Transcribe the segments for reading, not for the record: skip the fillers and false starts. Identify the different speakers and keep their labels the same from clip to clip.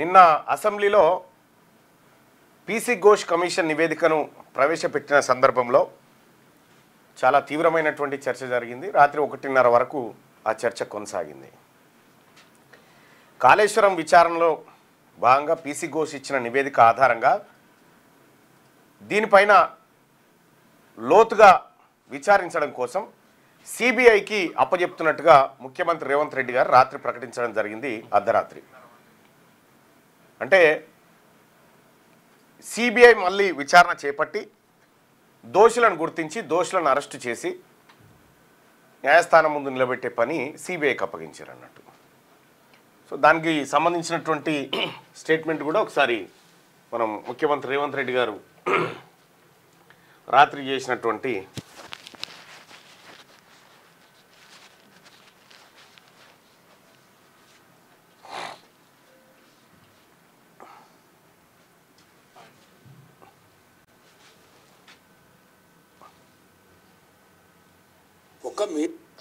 Speaker 1: నిన్న అసెంబ్లీలో PC Ghosh commission నివేదికను ప్రవేశపెట్టిన సందర్భంలో చాలా తీవ్రమైనటువంటి చర్చ జరిగింది. రాత్రి 1:30 వరకు ఆ చర్చ కొనసాగింది. కాళేశ్వరం విచారణలో భాగంగా పీసీ ఘోష్ ఇచ్చిన నివేదిక ఆధారంగా దీనిపైన లోతుగా విచారించడం కోసం సిబిఐకి అప్పజెప్తున్నట్టుగా ముఖ్యమంత్రి రేవంత్ రెడ్డి గారు రాత్రి ప్రకటించడం జరిగింది. అర్ధరాత్రి అంటే సిబిఐ మళ్ళీ విచారణ చేపట్టి దోషులను గుర్తించి దోషులను అరెస్టు చేసి న్యాయస్థానం ముందు నిలబెట్టే పని సిబిఐకి అప్పగించారు అన్నట్టు. సో దానికి సంబంధించినటువంటి స్టేట్మెంట్ కూడా ఒకసారి మనం ముఖ్యమంత్రి రేవంత్ రెడ్డి గారు రాత్రి చేసినటువంటి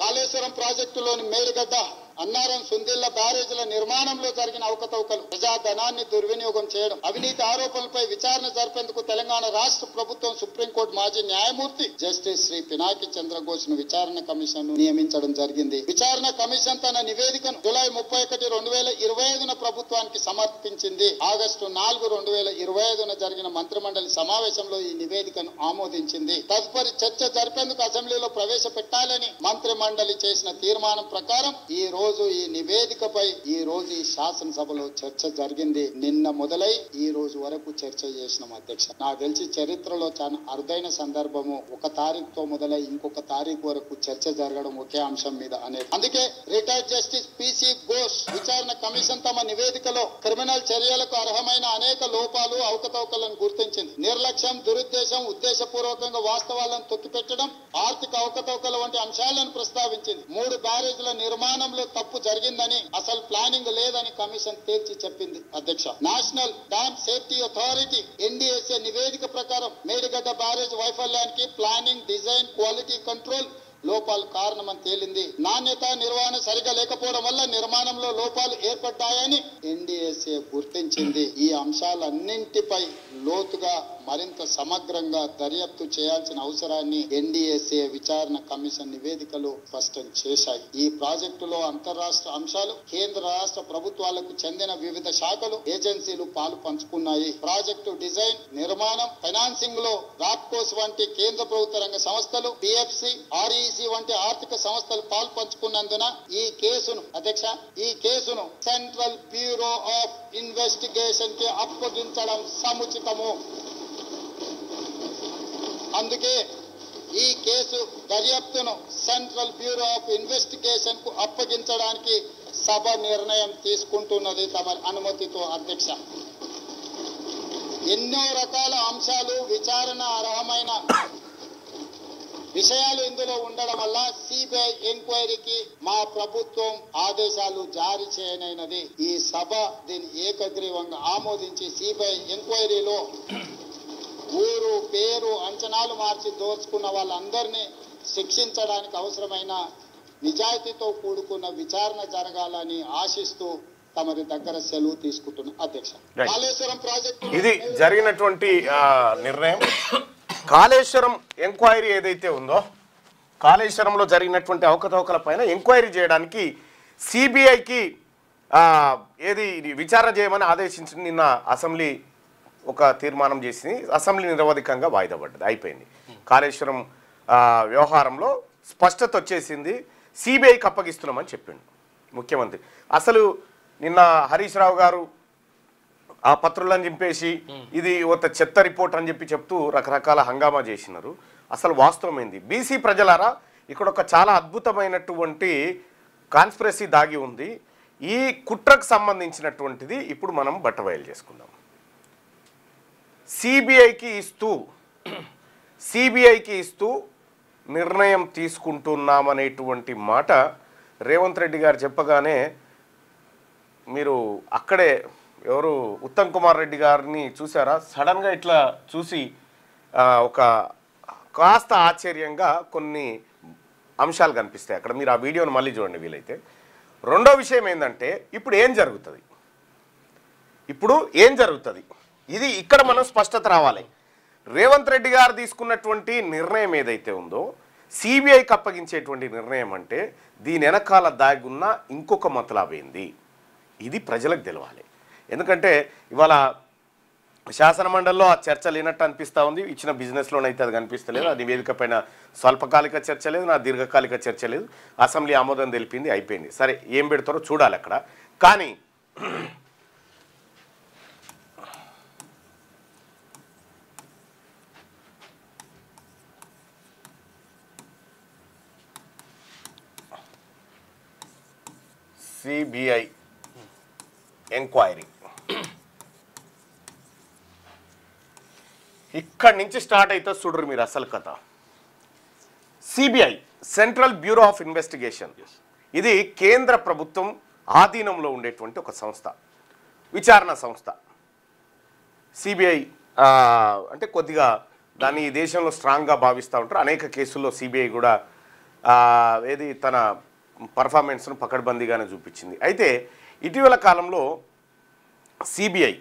Speaker 2: కాళేశ్వరం ప్రాజెక్టులోని మేడిగడ్డ అన్నారం సుందిళ్ల బ్యారేజీల నిర్మాణంలో జరిగిన అవకతవకలు, ప్రజాధనాన్ని దుర్వినియోగం చేయడం, అవినీతి ఆరోపణలపై విచారణ జరిపేందుకు తెలంగాణ రాష్ట్ర ప్రభుత్వం సుప్రీంకోర్టు మాజీ న్యాయమూర్తి జస్టిస్ శ్రీ పినాకి చంద్రఘోష్ ను విచారణ కమిషన్ ను నియమించడం జరిగింది. విచారణ కమిషన్ తన నివేదికను జూలై 31, 2025 ప్రభుత్వానికి సమర్పించింది. ఆగస్టు 4, 2025 జరిగిన మంత్రిమండలి సమావేశంలో ఈ నివేదికను ఆమోదించింది. తదుపరి చర్చ జరిపేందుకు అసెంబ్లీలో ప్రవేశపెట్టాలని మంత్రి మండలి చేసిన తీర్మానం ప్రకారం ఈ నివేదికపై ఈ రోజు ఈ శాసనసభలో చర్చ జరిగింది. నిన్న మొదలై ఈ రోజు వరకు చర్చ చేసినాం అధ్యక్ష. నాకు తెలిసి చరిత్రలో చాలా అరుదైన సందర్భము. 1 తారీఖుతో మొదలై ఇంకొక తారీఖు వరకు చర్చ జరగడం ఒకే అంశం మీద అనేది. అందుకే రిటైర్డ్ జస్టిస్ పీసీ ఘోష్ విచారణ కమిషన్ తమ నివేదికలో క్రిమినల్ చర్యలకు అర్హమైన అనేక లోపాలు, అవకతవకలను గుర్తించింది. నిర్లక్ష్యం, దురుద్దేశం, ఉద్దేశపూర్వకంగా వాస్తవాలను తొక్కిపెట్టడం, ఆర్థిక అవకతవకల వంటి అంశాలను ప్రస్తావించింది. 3 బ్యారేజీల నిర్మాణంలో తప్పు జరిగిందని, అసలు ప్లానింగ్ లేదని కమిషన్ తేల్చి చెప్పింది అధ్యక్ష. National dam safety authority NDSA నివేదిక ప్రకారం మేడిగడ్డ బ్యారేజ్ వైఫల్యానికి ప్లానింగ్, డిజైన్, క్వాలిటీ కంట్రోల్ లోపాలు కారణమని తేలింది. నాణ్యత, నిర్వహణ సరిగా లేకపోవడం వల్ల నిర్మాణంలో లోపాలు ఏర్పడ్డాయని ఎన్డీఎస్ఏ గుర్తించింది. ఈ అంశాలన్నింటిపై లోతుగా మరింత సమగ్రంగా దర్యాప్తు చేయాల్సిన అవసరాన్ని ఎన్డీఎస్ఏ విచారణ కమిషన్ నివేదికలు స్పష్టం చేశాయి. ఈ ప్రాజెక్టులో అంతర్రాష్ట్ర అంశాలు, కేంద్ర రాష్ట్ర ప్రభుత్వాలకు చెందిన వివిధ శాఖలు, ఏజెన్సీలు పాలు పంచుకున్నాయి. ప్రాజెక్టు డిజైన్, నిర్మాణం, ఫైనాన్సింగ్ లో రాప్కోస్ వంటి కేంద్ర ప్రభుత్వ రంగ సంస్థలు, పిఎఫ్సి, ఆర్ఈసి వంటి ఆర్థిక సంస్థలు పాలు పంచుకున్నందున ఈ కేసును సెంట్రల్ బ్యూరో ఆఫ్ ఇన్వెస్టిగేషన్ కి అప్పగించడం సముచితము. అందుకే ఈ కేసు దర్యాప్తును సెంట్రల్ బ్యూరో ఆఫ్ ఇన్వెస్టిగేషన్ కు అప్పగించడానికి సభ నిర్ణయం తీసుకుంటున్నది తమ అనుమతితో అధ్యక్ష. ఎన్నో రకాల అంశాలు, విచారణ అర్హమైన విషయాలు ఇందులో ఉండడం వల్ల సిబిఐ ఎంక్వైరీకి మా ప్రభుత్వం ఆదేశాలు జారీ చేయనైనది. ఈ సభ దీన్ని ఏకగ్రీవంగా ఆమోదించి సిబిఐ ఎంక్వైరీలో ఊరు, పేరు, అంచనాలు మార్చి దోచుకున్న వాళ్ళందరినీ శిక్షించడానికి అవసరమైన నిజాయితీతో కూడుకున్న విచారణ జరగాలని ఆశిస్తూ తమరి దగ్గర సెలవు తీసుకుంటున్న అధ్యక్ష. కాళేశ్వరం ప్రాజెక్టు
Speaker 1: ఇది జరిగినటువంటి నిర్ణయం. కాళేశ్వరం ఎంక్వైరీ ఏదైతే ఉందో, కాళేశ్వరంలో జరిగినటువంటి అవకతవకల పైన ఎంక్వైరీ చేయడానికి సిబిఐకి విచారణ చేయమని ఆదేశించింది. నిన్న అసెంబ్లీ ఒక తీర్మానం చేసి అసెంబ్లీ నిరవధికంగా వాయిదా పడ్డది, అయిపోయింది. కాళేశ్వరం వ్యవహారంలో స్పష్టత వచ్చేసింది. సిబిఐకి అప్పగిస్తున్నామని చెప్పిండు ముఖ్యమంత్రి. అసలు నిన్న హరీష్ రావు గారు ఆ పత్రులను చింపేసి ఇది ఒక చెత్త రిపోర్ట్ అని చెప్తూ రకరకాల హంగామా చేసినారు. అసలు వాస్తవమైంది. బీసీ ప్రజలారా, ఇక్కడ ఒక చాలా అద్భుతమైనటువంటి కాన్స్పిరసీ దాగి ఉంది. ఈ కుట్రకు సంబంధించినటువంటిది ఇప్పుడు మనం బట్టబయలు చేసుకుందాం. సిబిఐకి ఇస్తూ నిర్ణయం తీసుకుంటున్నామనేటువంటి మాట రేవంత్ రెడ్డి గారు చెప్పగానే మీరు అక్కడే ఎవరు ఉత్తమ్ కుమార్ రెడ్డి గారిని చూసారా? సడన్గా ఇట్లా చూసి ఒక కాస్త ఆశ్చర్యంగా కొన్ని అంశాలు కనిపిస్తాయి అక్కడ. మీరు ఆ వీడియోని మళ్ళీ చూడండి వీలైతే. రెండో విషయం ఏంటంటే, ఇప్పుడు ఏం జరుగుతుంది? ఇప్పుడు ఏం జరుగుతుంది, ఇది ఇక్కడ మనం స్పష్టత రావాలి. రేవంత్ రెడ్డి గారు తీసుకున్నటువంటి నిర్ణయం ఏదైతే ఉందో సిబిఐకి అప్పగించేటువంటి నిర్ణయం అంటే దీని వెనకాల దాగున్న ఇంకొక మతలాబేంది, ఇది ప్రజలకు తెలవాలి. ఎందుకంటే ఇవాళ శాసనమండలిలో ఆ చర్చ లేనట్టు అనిపిస్తూ ఉంది. ఇచ్చిన బిజినెస్లోనైతే అది కనిపిస్తలేదు. అది వేదిక పైన స్వల్పకాలిక చర్చ లేదు, నా దీర్ఘకాలిక చర్చ లేదు. అసెంబ్లీ ఆమోదం తెలిపింది, అయిపోయింది. సరే ఏం పెడతారో చూడాలి అక్కడ. కానీ సిబిఐ ఎంక్వైరీ ఇక్కడి నుంచి స్టార్ట్ అవుతుంది. చూడరు మీరు అసలు కథ. CBI central bureau of investigation, ఇది కేంద్ర ప్రభుత్వం ఆధీనంలో ఉండేటువంటి ఒక సంస్థ, విచారణ సంస్థ. సిబిఐ అంటే కొద్దిగా దాన్ని ఈ దేశంలో స్ట్రాంగ్గా భావిస్తూ ఉంటారు. అనేక కేసుల్లో సిబిఐ కూడా ఏది తన పర్ఫార్మెన్స్ను పకడ్బందీగానే చూపించింది. అయితే ఇటీవల కాలంలో సిబిఐ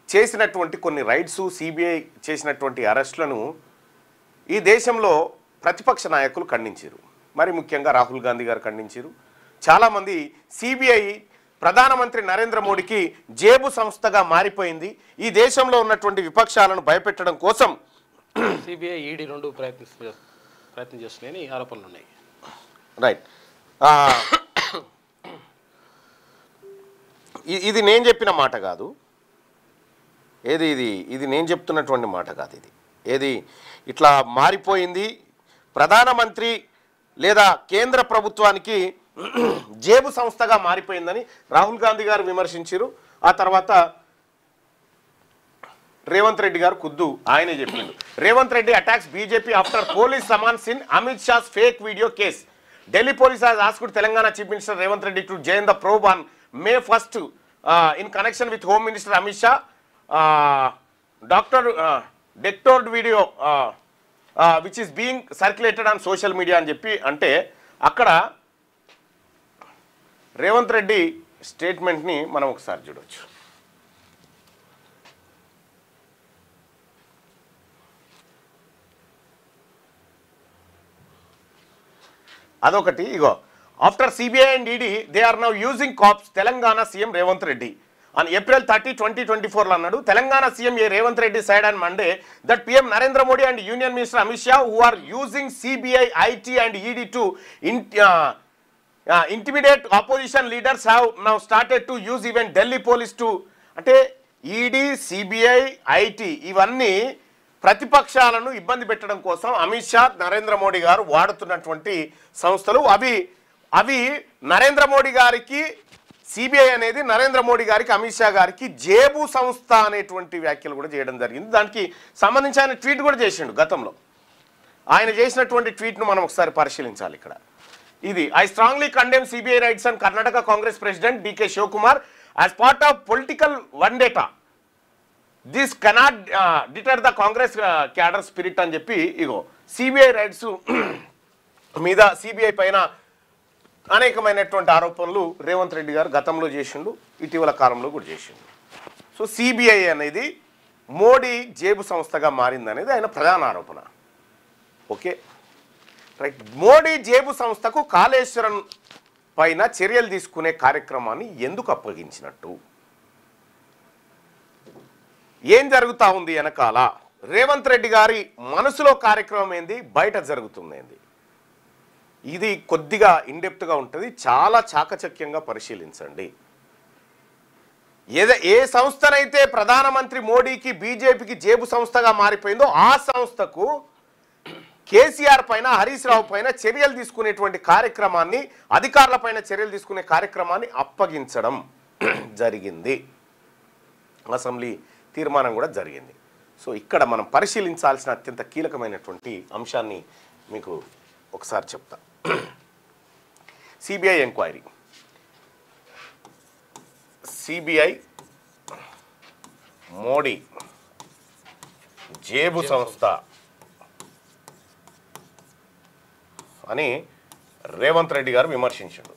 Speaker 1: చేసినటువంటి కొన్ని రైడ్స్, సిబిఐ చేసినటువంటి అరెస్టులను ఈ దేశంలో ప్రతిపక్ష నాయకులు ఖండించారు. మరి ముఖ్యంగా రాహుల్ గాంధీ గారు ఖండించారు. చాలామంది సిబిఐ ప్రధానమంత్రి నరేంద్ర మోడీకి జేబు సంస్థగా మారిపోయింది, ఈ దేశంలో ఉన్నటువంటి విపక్షాలను భయపెట్టడం కోసం
Speaker 3: సిబిఐ ఈడీ రెండు ప్రయత్నం చేస్తున్నాయని ఆరోపణలు ఉన్నాయి.
Speaker 1: రైట్. ఇది నేను చెప్పిన మాట కాదు, ఇది నేను చెప్తున్నటువంటి మాట కాదు. ఇది ఇట్లా మారిపోయింది, ప్రధానమంత్రి లేదా కేంద్ర ప్రభుత్వానికి జేబు సంస్థగా మారిపోయిందని రాహుల్ గాంధీ గారు విమర్శించారు. ఆ తర్వాత రేవంత్ రెడ్డి గారు ఖుద్దు ఆయనే చెప్పిండు. Revanth Reddy attacks BJP after police summons in Amit Shah's fake video case. Delhi police has asked Telangana Chief Minister Revanth Reddy to join the probe on May 1st in connection with Home Minister Amit Shah. Doctored video which is being circulated on social media అని చెప్పి అంటే అక్కడ రేవంత్ రెడ్డి స్టేట్మెంట్ని మనం ఒకసారి చూడవచ్చు. అదొకటి. ఇగో, after CBI and ED they are now using cops, Telangana CM Revanth Reddy on April 30, 2024 అన్నాడు. Telangana CM Revanth Reddy said on Monday that PM Narendra Modi and Union Minister Amit Shah who are using CBI, IT and ED to intimidate opposition leaders have now started to use even Delhi police to అంటే ED, CBI, IT ఇవన్నీ ప్రతిపక్షాలను ఇబ్బంది పెట్టడం కోసం అమిత్ షా, నరేంద్ర మోడీ గారు వాడుతున్నటువంటి సంస్థలు. అవి నరేంద్ర మోడీ గారికి, సిబిఐ అనేది నరేంద్ర మోడీ గారికి, అమిత్ షా గారికి జేబు సంస్థ అనేటువంటి వ్యాఖ్యలు కూడా చేయడం జరిగింది. దానికి సంబంధించి ఆయన ట్వీట్ కూడా చేసిండు గతంలో. ఆయన చేసినటువంటి ట్వీట్ను మనం ఒకసారి పరిశీలించాలి ఇక్కడ. ఇది I strongly condemn CBI raids and Karnataka Congress president DK Shivakumar as part of political vendetta. This cannot deter the Congress cadre spirit అని చెప్పి ఇగో సిబిఐ రైట్స్ మీద సిబిఐ పైన అనేకమైనటువంటి ఆరోపణలు రేవంత్ రెడ్డి గారు గతంలో చేసిండు, ఇటీవల కాలంలో కూడా చేసిండు. సో సిబిఐ అనేది మోడీ జేబు సంస్థగా మారిందనేది ఆయన ప్రధాన ఆరోపణ. Okay right. మోడీ జేబు సంస్థకు కాళేశ్వరం పైన చర్యలు తీసుకునే కార్యక్రమాన్ని ఎందుకు అప్పగించినట్టు, ఏం జరుగుతూ ఉంది వెనకాల, రేవంత్ రెడ్డి గారి మనసులో కార్యక్రమం ఏంది, బయట జరుగుతుంది ఏంది, ఇది కొద్దిగా ఇన్డెప్త్గా ఉంటుంది. చాలా చాకచక్యంగా పరిశీలించండి. ఏ సంస్థనైతే ప్రధానమంత్రి మోడీకి, బీజేపీకి జేబు సంస్థగా మారిపోయిందో ఆ సంస్థకు కేసీఆర్ పైన, హరీష్ రావు పైన చర్యలు తీసుకునేటువంటి కార్యక్రమాన్ని, అధికారుల పైన చర్యలు తీసుకునే కార్యక్రమాన్ని అప్పగించడం జరిగింది. అసెంబ్లీ తీర్మానం కూడా జరిగింది. సో ఇక్కడ మనం పరిశీలించాల్సిన అత్యంత కీలకమైనటువంటి అంశాన్ని మీకు ఒకసారి చెప్తా. CBI enquiry. సిబిఐ మోడీ జేబు సంస్థ అని రేవంత్ రెడ్డి గారు విమర్శించాడు.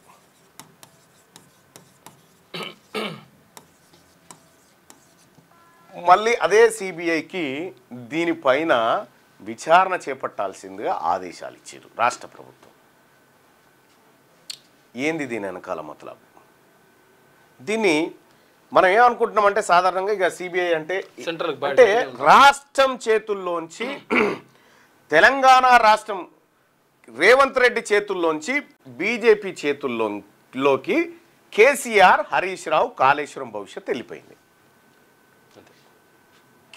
Speaker 1: మళ్ళీ అదే సిబిఐకి దీనిపైన విచారణ చేపట్టాల్సిందిగా ఆదేశాలు ఇచ్చారు రాష్ట్ర ప్రభుత్వం. ఏంది దీని వెనకాల మతలబు? దీన్ని మనం ఏమనుకుంటున్నామంటే సాధారణంగా ఇక సిబిఐ అంటే అంటే రాష్ట్రం చేతుల్లోంచి తెలంగాణ రాష్ట్రం రేవంత్ రెడ్డి చేతుల్లోంచి బీజేపీ చేతుల్లోకి కేసీఆర్, హరీష్ రావు, కాళేశ్వరం భవిష్యత్తు వెళ్ళిపోయింది.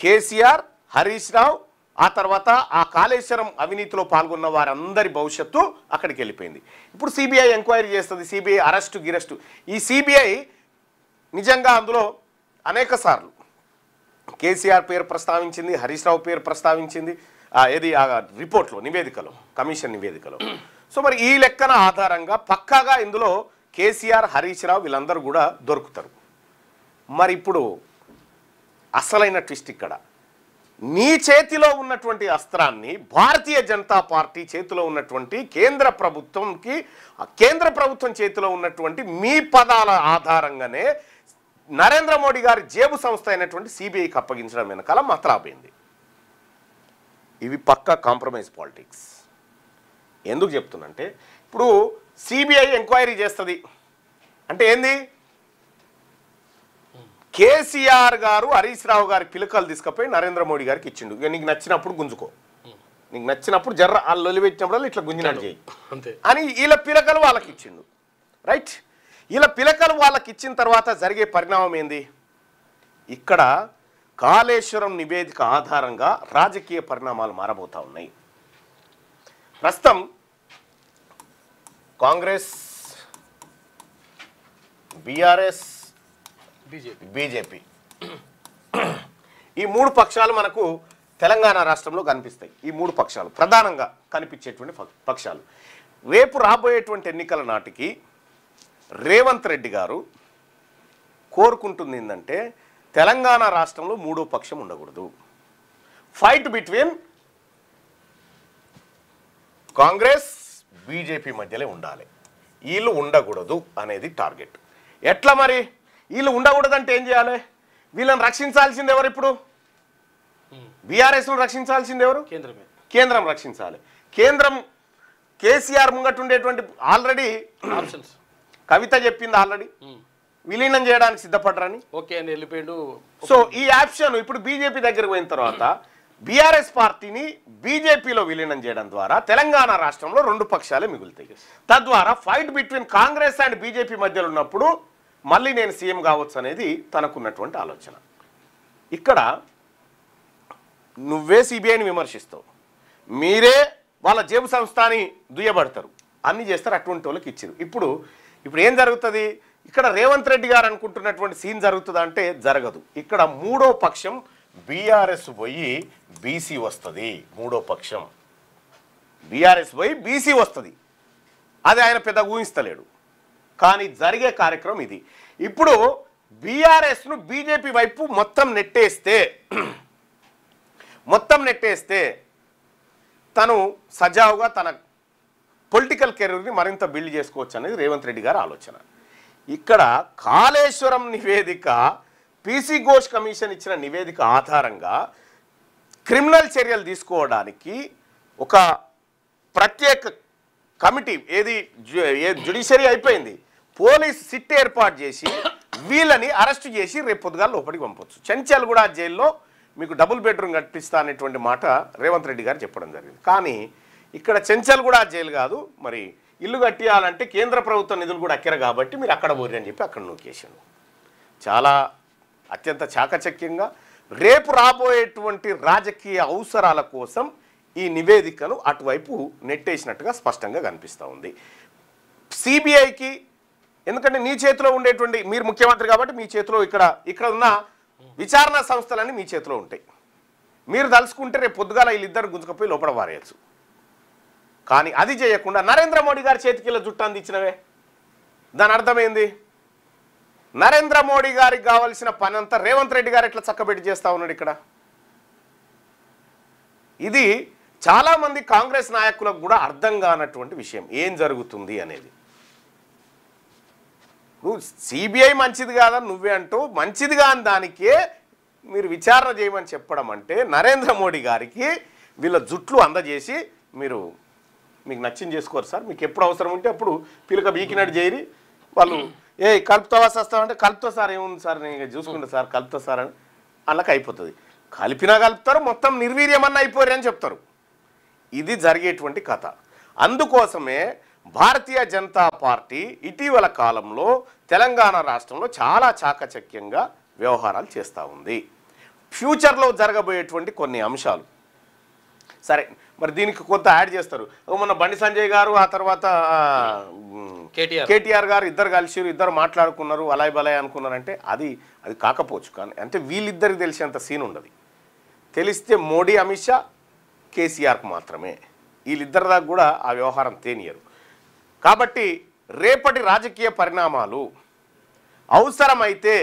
Speaker 1: కేసీఆర్, హరీష్ రావు, ఆ తర్వాత ఆ కాళేశ్వరం అవినీతిలో పాల్గొన్న వారందరి భవిష్యత్తు అక్కడికి వెళ్ళిపోయింది. ఇప్పుడు సిబిఐ ఎంక్వైరీ చేస్తుంది, సిబిఐ అరెస్టు గిరెస్టు. ఈ సిబిఐ నిజంగా అందులో అనేక సార్లు కేసీఆర్ పేరు ప్రస్తావించింది, హరీష్ రావు పేరు ప్రస్తావించింది, ఏది ఆ రిపోర్ట్లో, నివేదికలో, కమిషన్ నివేదికలో. సో మరి ఈ లెక్కన ఆధారంగా పక్కాగా ఇందులో కేసీఆర్, హరీష్ రావు వీళ్ళందరూ కూడా దొరుకుతారు. మరి ఇప్పుడు అసలైన ట్విస్ట్ ఇక్కడ, నీ చేతిలో ఉన్నటువంటి అస్త్రాన్ని భారతీయ జనతా పార్టీ చేతిలో ఉన్నటువంటి కేంద్ర ప్రభుత్వం చేతిలో ఉన్నటువంటి మీ పదాల ఆధారంగానే నరేంద్ర మోడీ గారి జేబు సంస్థ అయినటువంటి సిబిఐకి అప్పగించడం వెనకాల మతలాబైంది. ఇవి పక్కా కాంప్రమైజ్ పాలిటిక్స్. ఎందుకు చెప్తున్నంటే ఇప్పుడు సిబిఐ ఎంక్వైరీ చేస్తుంది అంటే ఏంది? కేసీఆర్ గారు హరీష్ రావు గారి పిలకలు తీసుకుపోయి నరేంద్ర మోడీ గారికి ఇచ్చిండు. ఇక నీకు నచ్చినప్పుడు గుంజుకో, నీకు నచ్చినప్పుడు జర్ర వాళ్ళు లొలిపెట్టినప్పుడు ఇట్లా గుంజినట్టు చేయి అని వీళ్ళ పిలకలు వాళ్ళకి ఇచ్చిండు. రైట్? వీళ్ళ పిలకలు వాళ్ళకి ఇచ్చిన తర్వాత జరిగే పరిణామం ఏంది? ఇక్కడ కాళేశ్వరం నివేదిక ఆధారంగా రాజకీయ పరిణామాలు మారబోతా ఉన్నాయి. ప్రస్తుతం కాంగ్రెస్, బీఆర్ఎస్, బీజేపీ ఈ మూడు పక్షాలు మనకు తెలంగాణ రాష్ట్రంలో కనిపిస్తాయి. ఈ మూడు పక్షాలు ప్రధానంగా కనిపించేటువంటి పక్షాలు. రేపు రాబోయేటువంటి ఎన్నికల నాటికి రేవంత్ రెడ్డి గారు కోరుకుంటుంది ఏంటంటే తెలంగాణ రాష్ట్రంలో మూడో పక్షం ఉండకూడదు. ఫైట్ బిట్వీన్ కాంగ్రెస్, బీజేపీ మధ్యలో ఉండాలి, వీళ్ళు ఉండకూడదు అనేది టార్గెట్. ఎట్లా మరి? వీళ్ళు ఉండకూడదంటే ఏం చేయాలి? వీళ్ళని రక్షించాల్సింది ఎవరు? ఇప్పుడు బీఆర్ఎస్ను రక్షించాల్సింది ఎవరు? కేంద్రం రక్షించాలి. కేంద్రం కేసీఆర్ ముంగటుండేటువంటి ఆల్రెడీ ఆప్షన్స్ కవిత చెప్పింది, ఆల్రెడీ విలీనం చేయడానికి సిద్ధపడ్డారని.
Speaker 3: ఓకే అని వెళ్ళిపోయాడు.
Speaker 1: సో ఈ ఆప్షన్ ఇప్పుడు బీజేపీ దగ్గరకు పోయిన తర్వాత బీఆర్ఎస్ పార్టీని బీజేపీలో విలీనం చేయడం ద్వారా తెలంగాణ రాష్ట్రంలో రెండు పక్షాలే మిగులుతాయి. తద్వారా fight between Congress and BJP మధ్యలో ఉన్నప్పుడు మళ్ళీ నేను సీఎం కావచ్చు అనేది తనకున్నటువంటి ఆలోచన. ఇక్కడ నువ్వే సిబిఐని విమర్శిస్తావు, మీరే వాళ్ళ జేబు సంస్థని దుయ్యబడతారు, అన్నీ చేస్తారు. అటువంటి వాళ్ళకి ఇచ్చారు. ఇప్పుడు ఏం జరుగుతుంది? ఇక్కడ రేవంత్ రెడ్డి గారు అనుకుంటున్నటువంటి సీన్ జరుగుతుందా అంటే జరగదు. ఇక్కడ మూడో పక్షం బీఆర్ఎస్ పోయి బీసీ వస్తుంది. మూడో పక్షం బీఆర్ఎస్ పోయి బీసీ వస్తుంది. అది ఆయన పెద్ద ఊహిస్తలేడు. కానీ జరిగే కార్యక్రమం ఇది. ఇప్పుడు బీఆర్ఎస్ను బీజేపీ వైపు మొత్తం నెట్టేస్తే తను సజావుగా తన పొలిటికల్ కెరీర్ని మరింత బిల్డ్ చేసుకోవచ్చు అనేది రేవంత్ రెడ్డి గారి ఆలోచన. ఇక్కడ కాళేశ్వరం నివేదిక, పీసీ ఘోష్ కమిషన్ ఇచ్చిన నివేదిక ఆధారంగా క్రిమినల్ చర్యలు తీసుకోవడానికి ఒక ప్రత్యేక కమిటీ, ఏది జ్యుడిషియరీ అయిపోయింది, పోలీస్ సిట్ ఏర్పాటు చేసి వీళ్ళని అరెస్ట్ చేసి రేపు పొద్దుగా లోపలికి పంపొచ్చు. చెంచల్గూడ జైల్లో మీకు డబుల్ బెడ్రూమ్ కట్టిస్తా అనేటువంటి మాట రేవంత్ రెడ్డి గారు చెప్పడం జరిగింది. కానీ ఇక్కడ చెంచల్గూడ జైలు కాదు, మరి ఇల్లు కట్టియాలంటే కేంద్ర ప్రభుత్వ నిధులు కూడా అక్కర కాబట్టి మీరు అక్కడ పోరు అని చెప్పి అక్కడ నూకేసాడు. చాలా అత్యంత చాకచక్యంగా రేపు రాబోయేటువంటి రాజకీయ అవసరాల కోసం ఈ నివేదికను అటువైపు నెట్టేసినట్టుగా స్పష్టంగా కనిపిస్తూ ఉంది. సిబిఐకి ఎందుకంటే నీ చేతిలో ఉండేటువంటి, మీరు ముఖ్యమంత్రి కాబట్టి మీ చేతిలో ఇక్కడ ఉన్న విచారణ సంస్థలన్నీ మీ చేతిలో ఉంటాయి. మీరు తలుచుకుంటే రేపు పొద్దుగాల వీళ్ళిద్దరు గుంజుకపోయి లోపల వారేయచ్చు. కానీ అది చేయకుండా నరేంద్ర మోడీ గారి చేతికి ఇలా జుట్టు అందించినవే. దాని అర్థమైంది, నరేంద్ర మోడీ గారికి కావాల్సిన పని అంతా రేవంత్ రెడ్డి గారు ఎట్లా చక్కబెట్టి చేస్తూ ఉన్నాడు ఇక్కడ. ఇది చాలామంది కాంగ్రెస్ నాయకులకు కూడా అర్థం కానటువంటి విషయం ఏం జరుగుతుంది అనేది. నువ్వు సిబిఐ మంచిది కాదని నువ్వే అంటూ మంచిది కాని దానికే మీరు విచారణ చేయమని చెప్పడం అంటే నరేంద్ర మోడీ గారికి వీళ్ళ జుట్లు అందజేసి మీకు నచ్చింది చేసుకోరు సార్, మీకు ఎప్పుడు అవసరం ఉంటే అప్పుడు పిలక బీకినట్టు చేయరి, వాళ్ళు కలుపుతావా వస్తామంటే కలుపుతా సార్, ఏముంది సార్ నేను చూసుకుంటా సార్, కలుపుతా సార్ అని వాళ్ళకి అయిపోతుంది. కలిపినా కలుపుతారు, మొత్తం నిర్వీర్యమన్నా అయిపోరు అని చెప్తారు. ఇది జరిగేటువంటి కథ. అందుకోసమే భారతీయ జనతా పార్టీ ఇటీవల కాలంలో తెలంగాణ రాష్ట్రంలో చాలా చాకచక్యంగా వ్యవహారాలు చేస్తూ ఉంది. ఫ్యూచర్లో జరగబోయేటువంటి కొన్ని అంశాలు సరే, మరి దీనికి కొంత యాడ్ చేస్తారు. మొన్న బండి సంజయ్ గారు ఆ తర్వాత కేటీఆర్ గారు ఇద్దరు కలిసి ఇద్దరు మాట్లాడుకున్నారు, అలాయ్ బలాయ్ అనుకున్నారంటే అది కాకపోవచ్చు. కానీ అంటే వీళ్ళిద్దరికి తెలిసేంత సీన్ ఉండదు. తెలిస్తే మోడీ, అమిత్ షా, కేసీఆర్కు మాత్రమే. వీళ్ళిద్దరి దాకా కూడా ఆ వ్యవహారం తేనియరు. కాబట్టి రేపటి రాజకీయ పరిణామాలు అవసరమైతే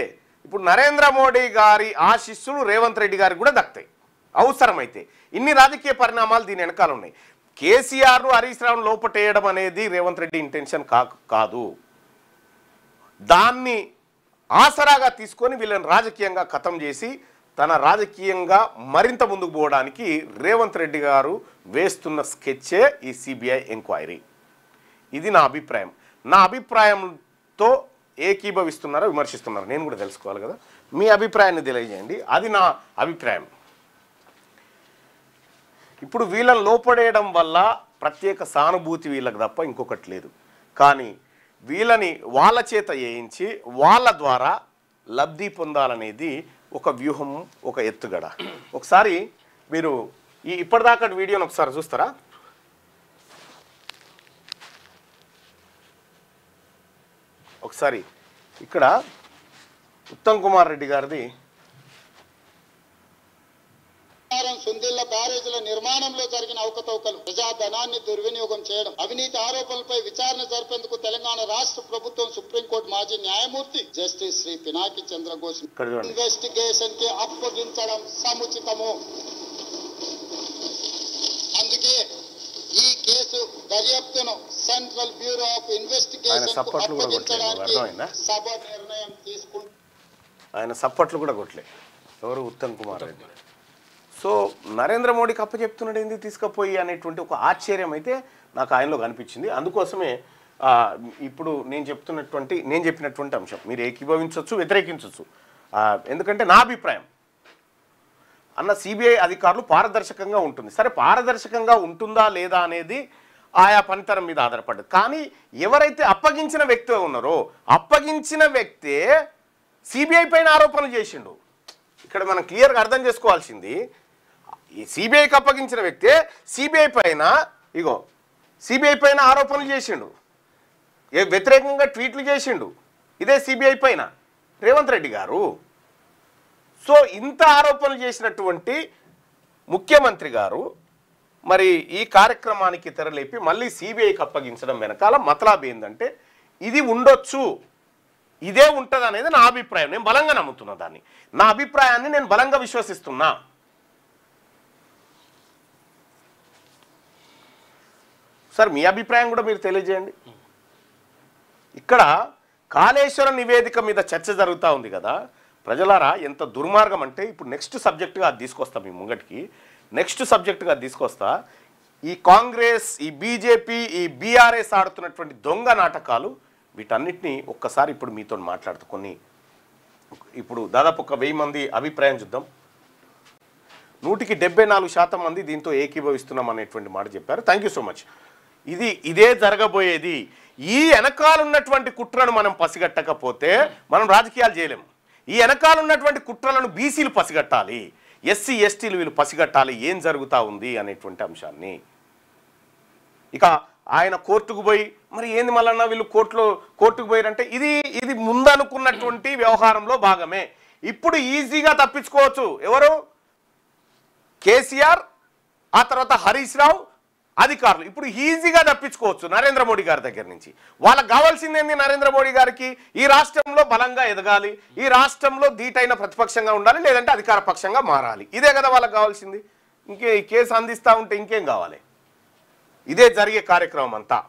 Speaker 1: ఇప్పుడు నరేంద్ర మోడీ గారి ఆశీస్సులు రేవంత్ రెడ్డి గారికి కూడా దక్కుతాయి అవసరమైతే. ఇన్ని రాజకీయ పరిణామాలు దీని వెనకాల ఉన్నాయి. కేసీఆర్ను హరీష్ రావును లోపటేయడం అనేది రేవంత్ రెడ్డి ఇంటెన్షన్ కాదు. దాన్ని ఆసరాగా తీసుకొని వీళ్ళని రాజకీయంగా ఖతం చేసి తన రాజకీయంగా మరింత ముందుకు పోవడానికి రేవంత్ రెడ్డి గారు వేస్తున్న స్కెచ్చే ఈ సిబిఐ ఎంక్వైరీ. ఇది నా అభిప్రాయం. నా అభిప్రాయంతో ఏకీభవిస్తున్నారో విమర్శిస్తున్నారో నేను కూడా తెలుసుకోవాలి కదా. మీ అభిప్రాయాన్ని తెలియజేయండి. అది నా అభిప్రాయం. ఇప్పుడు వీళ్ళని లోపడేయడం వల్ల ప్రత్యేక సానుభూతి వీళ్ళకి తప్ప ఇంకొకటి లేదు. కానీ వీళ్ళని వాళ్ళ చేత వేయించి వాళ్ళ ద్వారా లబ్ధి పొందాలనేది ఒక వ్యూహం, ఒక ఎత్తుగడ. ఒకసారి మీరు ఇప్పటిదాకా వీడియోని ఒకసారి చూస్తారా? ఒకసారి ఇక్కడ ఉత్తమ్ కుమార్ రెడ్డి గారిది
Speaker 2: సుందిళ్ల బ్యారేజీల నిర్మాణంలో జరిగిన అవకతవకలు, ప్రజాధనాన్ని దుర్వినియోగం చేయడం, అవినీతి ఆరోపణలపై విచారణ జరిపేందుకు తెలంగాణ రాష్ట్ర ప్రభుత్వం సుప్రీంకోర్టు మాజీ న్యాయమూర్తి జస్టిస్ శ్రీ పినాకి చంద్రఘోష్ ఇన్వెస్టిగేషన్ కి అప్పగించడం సముచితము. అందుకే ఈ కేసు దర్యాప్తును సెంట్రల్ బ్యూరో ఆఫ్ ఇన్వెస్టిగేషన్ కు అప్పగించడానికి సభ నిర్ణయం తీసుకుంది.
Speaker 1: ఆయన సప్పట్లు కూడా కొట్టలే ఎవరు? ఉత్తమ్ కుమార్ రెడ్డి. సో నరేంద్ర మోడీకి అప్పచెప్తున్నాడు ఏంది తీసుకుపోయి అనేటువంటి ఒక ఆశ్చర్యం అయితే నాకు ఆయనలో కనిపించింది. అందుకోసమే ఇప్పుడు నేను చెప్పినటువంటి అంశం మీరు ఏకీభవించవచ్చు, వ్యతిరేకించవచ్చు. ఎందుకంటే నా అభిప్రాయం అన్న సిబిఐ అధికారులు పారదర్శకంగా ఉంటుంది. సరే, పారదర్శకంగా ఉంటుందా లేదా అనేది ఆయా పనితరం మీద ఆధారపడ్డది. కానీ ఎవరైతే అప్పగించిన వ్యక్తి ఉన్నారో అప్పగించిన వ్యక్తే సిబిఐ పైన ఆరోపణలు చేసిండు. ఇక్కడ మనం క్లియర్గా అర్థం చేసుకోవాల్సింది, ఈ సిబిఐకి అప్పగించిన వ్యక్తే సిబిఐ పైన ఆరోపణలు చేసిండు, వ్యతిరేకంగా ట్వీట్లు చేసిండు. ఇదే సిబిఐ పైన రేవంత్ రెడ్డి గారు. సో ఇంత ఆరోపణలు చేసినటువంటి ముఖ్యమంత్రి గారు మరి ఈ కార్యక్రమానికి తెరలేపి మళ్ళీ సిబిఐకి అప్పగించడం వెనకాల మతలబ్ ఏంటంటే ఇది ఉండొచ్చు, ఇదే ఉంటుంది అనేది నా అభిప్రాయం. నేను బలంగా నమ్ముతున్నా దాన్ని. నా అభిప్రాయాన్ని నేను బలంగా విశ్వసిస్తున్నా. సార్ మీ అభిప్రాయం కూడా మీరు తెలియజేయండి. ఇక్కడ కాళేశ్వరం నివేదిక మీద చర్చ జరుగుతూ ఉంది కదా ప్రజలారా. ఎంత దుర్మార్గం అంటే ఇప్పుడు నెక్స్ట్ సబ్జెక్టుగా అది తీసుకొస్తా మీ ముంగటికి. నెక్స్ట్ సబ్జెక్టుగా తీసుకొస్తా. ఈ కాంగ్రెస్, ఈ బీజేపీ, ఈ బీఆర్ఎస్ ఆడుతున్నటువంటి దొంగ నాటకాలు వీటన్నిటిని ఒక్కసారి ఇప్పుడు మీతో మాట్లాడుతూ ఇప్పుడు దాదాపు 1000 మంది అభిప్రాయం చూద్దాం. 174% మంది దీంతో ఏకీభవిస్తున్నాం అనేటువంటి మాట చెప్పారు. Thank you so much. ఇదే జరగబోయేది. ఈ వెనకాలన్నటువంటి కుట్రను మనం పసిగట్టకపోతే మనం రాజకీయాలు చేయలేము. ఈ వెనకాలన్నటువంటి కుట్రలను బీసీలు పసిగట్టాలి, ఎస్సీ ఎస్టీలు వీళ్ళు పసిగట్టాలి ఏం జరుగుతూ ఉంది అనేటువంటి అంశాన్ని. ఇక ఆయన కోర్టుకు పోయి మరి ఏంది మళ్ళీ వీళ్ళు కోర్టుకు పోయారంటే ఇది ముందనుకున్నటువంటి వ్యవహారంలో భాగమే. ఇప్పుడు ఈజీగా తప్పించుకోవచ్చు. ఎవరు? కేసీఆర్, ఆ తర్వాత హరీష్ రావు అధికారులు ఇప్పుడు ఈజీగా తప్పించుకోవచ్చు నరేంద్ర మోడీ గారి దగ్గర నుంచి. వాళ్ళకి కావాల్సిందేంది? నరేంద్ర మోడీ గారికి ఈ రాష్ట్రంలో బలంగా ఎదగాలి, ఈ రాష్ట్రంలో ధీటైన ప్రతిపక్షంగా ఉండాలి, లేదంటే అధికార పక్షంగా మారాలి. ఇదే కదా వాళ్ళకి కావాల్సింది. ఈ కేసు అందిస్తూ ఉంటే ఇంకేం కావాలి? ఇదే జరిగే కార్యక్రమం అంతా.